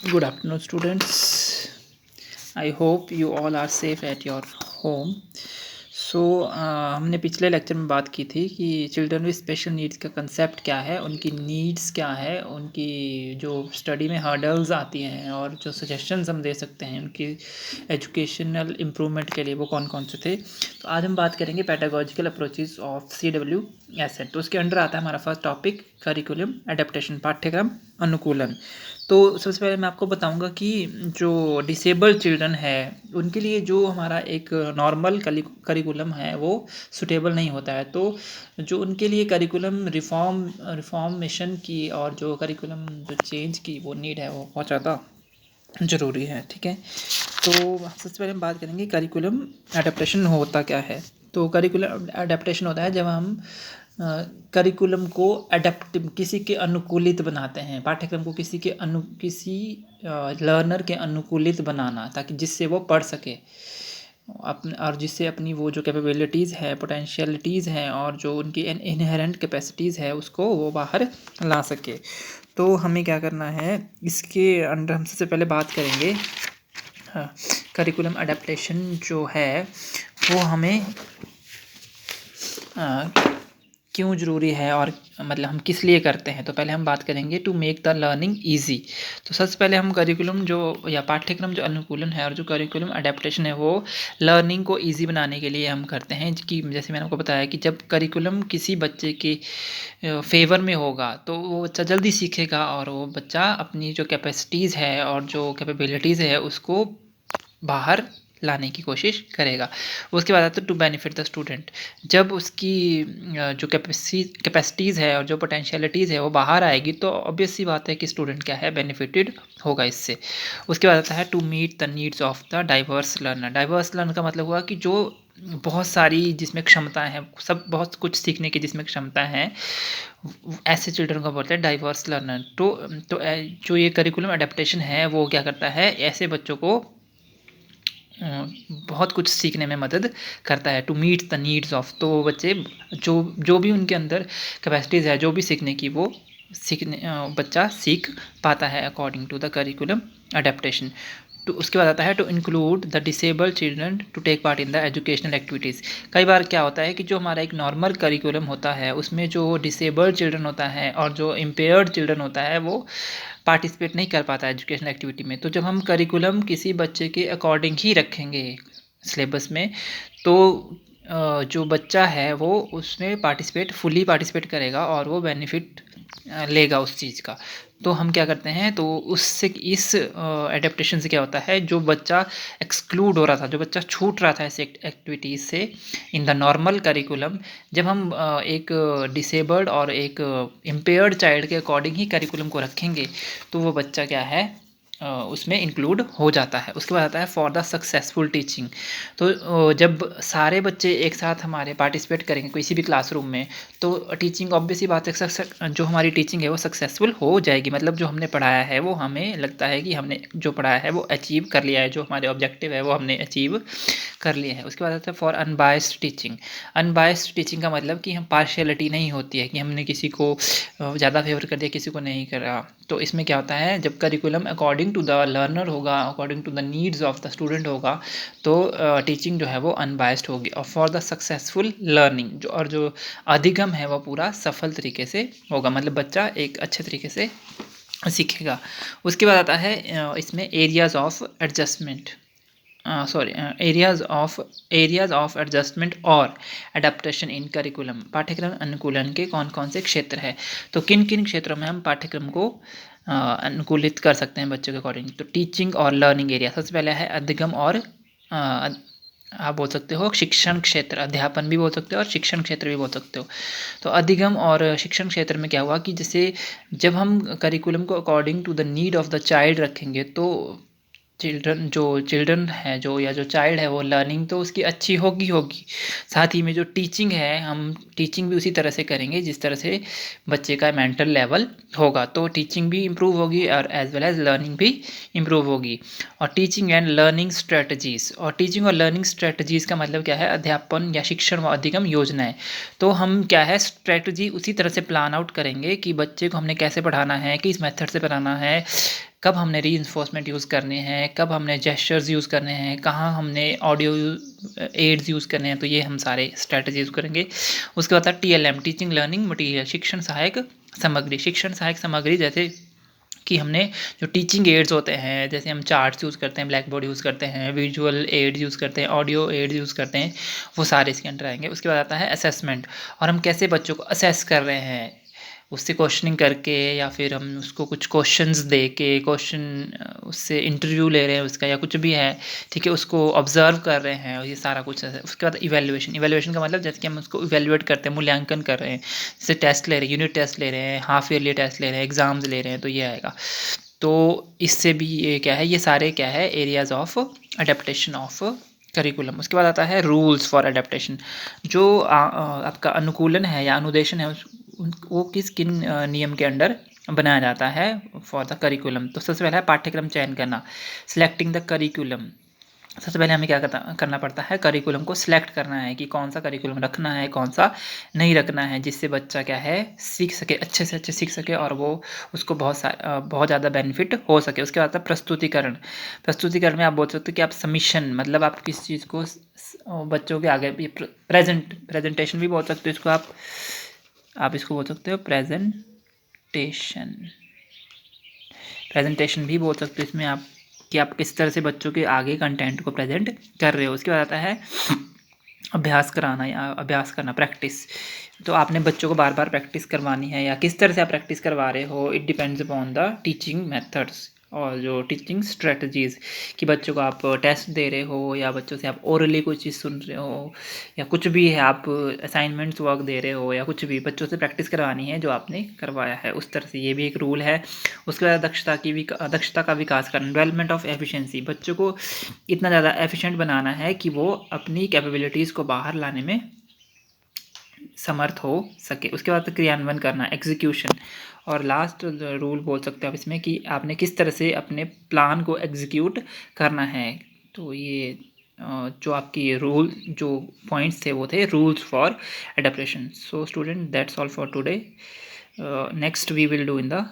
Good afternoon, students. I hope you all are safe at your home. हमने पिछले lecture में बात की थी कि चिल्ड्रन विद स्पेशल नीड्स का कंसेप्ट क्या है, उनकी नीड्स क्या है, उनकी जो स्टडी में हर्डल्स आती हैं और जो सजेशंस हम दे सकते हैं उनकी एजुकेशनल इम्प्रूवमेंट के लिए, वो कौन कौन से थे। तो आज हम बात करेंगे पेडागोजिकल अप्रोचेस ऑफ CWSN। तो उसके अंडर आता है हमारा फर्स्ट टॉपिक करिकुलम एडेप्टेशन, पाठ्यक्रम अनुकूलन। तो सबसे पहले मैं आपको बताऊंगा कि जो डिसेबल्ड चिल्ड्रन है उनके लिए जो हमारा एक नॉर्मल करिकुलम है वो सुटेबल नहीं होता है। तो जो उनके लिए करिकुलम रिफॉर्मेशन की और जो करिकुलम जो चेंज की वो नीड है वो बहुत ज़्यादा ज़रूरी है। ठीक है, तो सबसे पहले हम बात करेंगे करिकुलम एडेप्टेशन होता क्या है। तो करिकुलम एडेप्टेशन होता है जब हम करिकुलम को अडेप्ट किसी के अनुकूलित बनाते हैं, पाठ्यक्रम को किसी लर्नर के अनुकूलित बनाना, ताकि जिससे वो पढ़ सके और जिससे अपनी वो जो कैपेबिलिटीज़ है, पोटेंशियलिटीज़ हैं और जो उनकी इनहेरेंट कैपेसिटीज़ है उसको वो बाहर ला सके। तो हमें क्या करना है, इसके अंडर हम सबसे पहले बात करेंगे करिकुलम अडेप्टेशन जो है वो हमें क्यों ज़रूरी है और मतलब हम किस लिए करते हैं। तो पहले हम बात करेंगे to make the learning easy. तो सबसे पहले हम करिकुलम जो या पाठ्यक्रम जो अनुकूलन है और जो करिकुलम अडेप्टेशन है वो लर्निंग को ईजी बनाने के लिए हम करते हैं। कि जैसे मैंने आपको बताया कि जब करिकुलम किसी बच्चे के फेवर में होगा तो वो बच्चा जल्दी सीखेगा और वो बच्चा अपनी जो कैपेसिटीज़ है और जो कैपेबिलिटीज़ है उसको बाहर लाने की कोशिश करेगा। उसके बाद आता है टू बेनिफिट द स्टूडेंट। जब उसकी जो कैपेसिटीज़ है और जो पोटेंशियलिटीज़ है वो बाहर आएगी तो ऑब्वियस सी बात है कि स्टूडेंट क्या है, बेनिफिटेड होगा इससे। उसके बाद आता है to meet the needs of the diverse learner. Diverse learner का मतलब हुआ कि जो बहुत सारी जिसमें क्षमताएं हैं, सब बहुत कुछ सीखने की जिसमें क्षमता है, ऐसे चिल्ड्रन को बोलते हैं डाइवर्स लर्नर। तो जो ये करिकुलम अडेप्टेशन है वो क्या करता है, ऐसे बच्चों को बहुत कुछ सीखने में मदद करता है। To meet the needs of, तो वो बच्चे जो भी उनके अंदर कैपेसिटीज़ है, जो भी सीखने की वो बच्चा सीख पाता है according to the curriculum adaptation. तो उसके बाद आता है to include the disabled children to take part in the educational activities. कई बार क्या होता है कि जो हमारा एक नॉर्मल करिकुलम होता है उसमें जो डिसेबल्ड चिल्ड्रन होता है और जो इम्पेयर्ड चिल्ड्रन होता है वो पार्टिसिपेट नहीं कर पाता एजुकेशनल एक्टिविटी में। तो जब हम करिकुलम किसी बच्चे के अकॉर्डिंग ही रखेंगे सिलेबस में तो जो बच्चा है वो उसमें फुली पार्टिसिपेट करेगा और वो बेनिफिट लेगा उस चीज़ का। तो हम क्या करते हैं, तो उससे इस एडेप्टेशन से क्या होता है, जो बच्चा एक्सक्लूड हो रहा था, जो बच्चा छूट रहा था ऐसे एक्टिविटीज़ से इन द नॉर्मल करिकुलम, जब हम एक डिसेबल्ड और एक इम्पेयर्ड चाइल्ड के अकॉर्डिंग ही करिकुलम को रखेंगे तो वो बच्चा क्या है उसमें इंक्लूड हो जाता है। उसके बाद आता है फॉर द सक्सेसफुल टीचिंग। तो जब सारे बच्चे एक साथ हमारे पार्टिसिपेट करेंगे किसी भी क्लासरूम में तो टीचिंग ऑब्वियसली बात है, जो हमारी टीचिंग है वो सक्सेसफुल हो जाएगी। मतलब जो हमने पढ़ाया है वो हमें लगता है कि हमने जो पढ़ाया है वो अचीव कर लिया है, जो हमारे ऑब्जेक्टिव है वो हमने अचीव कर लिए हैं। उसके बाद आता है for unbiased teaching. Unbiased teaching का मतलब कि हम पार्शियलिटी नहीं होती है कि हमने किसी को ज़्यादा फेवर कर दिया, किसी को नहीं करा। तो इसमें क्या होता है, जब curriculum according to the learner होगा, according to the needs of the student होगा तो टीचिंग जो है वो अनबायस्ड होगी। और फॉर द सक्सेसफुल लर्निंग जो अधिगम है वो पूरा सफल तरीके से होगा, मतलब बच्चा एक अच्छे तरीके से सीखेगा। उसके बाद आता है इसमें areas of adjustment, areas of adjustment और अडेप्टेशन इन करिकुलम। पाठ्यक्रम अनुकूलन के कौन कौन से क्षेत्र है, तो किन किन क्षेत्रों में हम पाठ्यक्रम को अनुकूलित कर सकते हैं बच्चों के अकॉर्डिंग। तो टीचिंग और लर्निंग एरिया सबसे पहले है अधिगम और आप बोल सकते हो शिक्षण क्षेत्र, अध्यापन भी बोल सकते हो और शिक्षण क्षेत्र भी बोल सकते हो। तो अधिगम और शिक्षण क्षेत्र में क्या हुआ कि जैसे जब हम करिकुलम को according to the need of the child रखेंगे तो चिल्ड्रन है जो चाइल्ड है वो लर्निंग तो उसकी अच्छी होगी। साथ ही में जो टीचिंग है, हम टीचिंग भी उसी तरह से करेंगे जिस तरह से बच्चे का मेंटल लेवल होगा, तो टीचिंग भी इम्प्रूव होगी और एज वेल एज लर्निंग भी इम्प्रूव होगी। और टीचिंग एंड लर्निंग स्ट्रेटजीज़, और टीचिंग और लर्निंग स्ट्रेटजीज़ का मतलब क्या है, अध्यापन या शिक्षण व अधिगम योजनाएं। तो हम क्या है स्ट्रेटजी उसी तरह से प्लान आउट करेंगे कि बच्चे को हमने कैसे पढ़ाना है, किस मेथड से पढ़ाना है, कब हमने रीइंफोर्समेंट यूज़ करने हैं, कब हमने जेस्चर्स यूज़ करने हैं, कहाँ हमने ऑडियो एड्स यूज़ करने हैं, तो ये हम सारे स्ट्रैटेजी यूज़ करेंगे। उसके बाद TLM टीचिंग लर्निंग मटीरियल, शिक्षण सहायक सामग्री। शिक्षण सहायक सामग्री जैसे कि हमने जो टीचिंग एड्स होते हैं, जैसे हम चार्ट्स यूज़ करते हैं, ब्लैक बोर्ड यूज़ करते हैं, विजुअल एड्स यूज़ करते हैं, ऑडियो एड्स यूज़ करते हैं, वो सारे इसके अंडर आएंगे। उसके बाद आता है असेसमेंट, और हम कैसे बच्चों को असेस कर रहे हैं, उससे क्वेश्चनिंग करके या फिर हम उसको कुछ क्वेश्चंस दे के उससे इंटरव्यू ले रहे हैं उसका, या कुछ भी है, ठीक है, उसको ऑब्जर्व कर रहे हैं, और ये सारा कुछ है। उसके बाद इवेल्युएशन का मतलब जैसे कि हम उसको इवेल्युएट करते हैं, मूल्यांकन कर रहे हैं, जैसे टेस्ट ले रहे हैं, यूनिट टेस्ट ले रहे हैं, हाफ ईयरली टेस्ट ले रहे हैं, एग्जाम्स ले रहे हैं, तो ये आएगा। तो इससे भी ये क्या है, ये सारे क्या है, areas of adaptation of curriculum. उसके बाद आता है रूल्स फॉर अडेप्टेशन, जो आपका अनुकूलन है या अनुदेशन है वो किन नियम के अंडर बनाया जाता है फॉर द करिकुलम। तो सबसे पहला है पाठ्यक्रम चयन करना, सिलेक्टिंग द करिकुलम। सबसे पहले हमें क्या करना पड़ता है, करिकुलम को सिलेक्ट करना है कि कौन सा करिकुलम रखना है, कौन सा नहीं रखना है, जिससे बच्चा क्या है, सीख सके, अच्छे से अच्छे सीख सके, और वो उसको बहुत ज़्यादा बेनिफिट हो सके। उसके बाद प्रस्तुतिकरण। प्रस्तुतिकरण में आप बोल सकते हो कि आप सबमिशन, मतलब आप किस चीज़ को बच्चों के आगे, प्रेजेंटेशन भी बोल सकते हो इसको, आप इसको बोल सकते हो प्रेजेंटेशन भी बोल सकते हो इसमें आप, कि आप किस तरह से बच्चों के आगे कंटेंट को प्रेजेंट कर रहे हो। उसके बाद आता है अभ्यास कराना या अभ्यास करना, प्रैक्टिस। तो आपने बच्चों को बार बार प्रैक्टिस करवानी है, या किस तरह से आप प्रैक्टिस करवा रहे हो, it depends upon the teaching methods और जो टीचिंग स्ट्रेटजीज़, कि बच्चों को आप टेस्ट दे रहे हो, या बच्चों से आप ओरली कोई चीज़ सुन रहे हो, या कुछ भी है, आप असाइनमेंट्स वर्क दे रहे हो, या कुछ भी बच्चों से प्रैक्टिस करवानी है जो आपने करवाया है, उस तरह से ये भी एक रूल है। उसके बाद दक्षता का विकास करना, डेवलपमेंट ऑफ एफिशिएंसी। बच्चों को इतना ज़्यादा एफिशिएंट बनाना है कि वो अपनी कैपेबिलिटीज़ को बाहर लाने में समर्थ हो सके। उसके बाद क्रियान्वयन करना, एग्जीक्यूशन। और लास्ट रूल बोल सकते हो आप इसमें, कि आपने किस तरह से अपने प्लान को एग्जीक्यूट करना है। तो ये जो आपकी रूल जो पॉइंट्स थे वो थे rules for adaptation. So student, that's all for today. Next we will do in the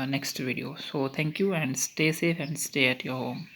next video. So thank you, and stay safe and stay at your home.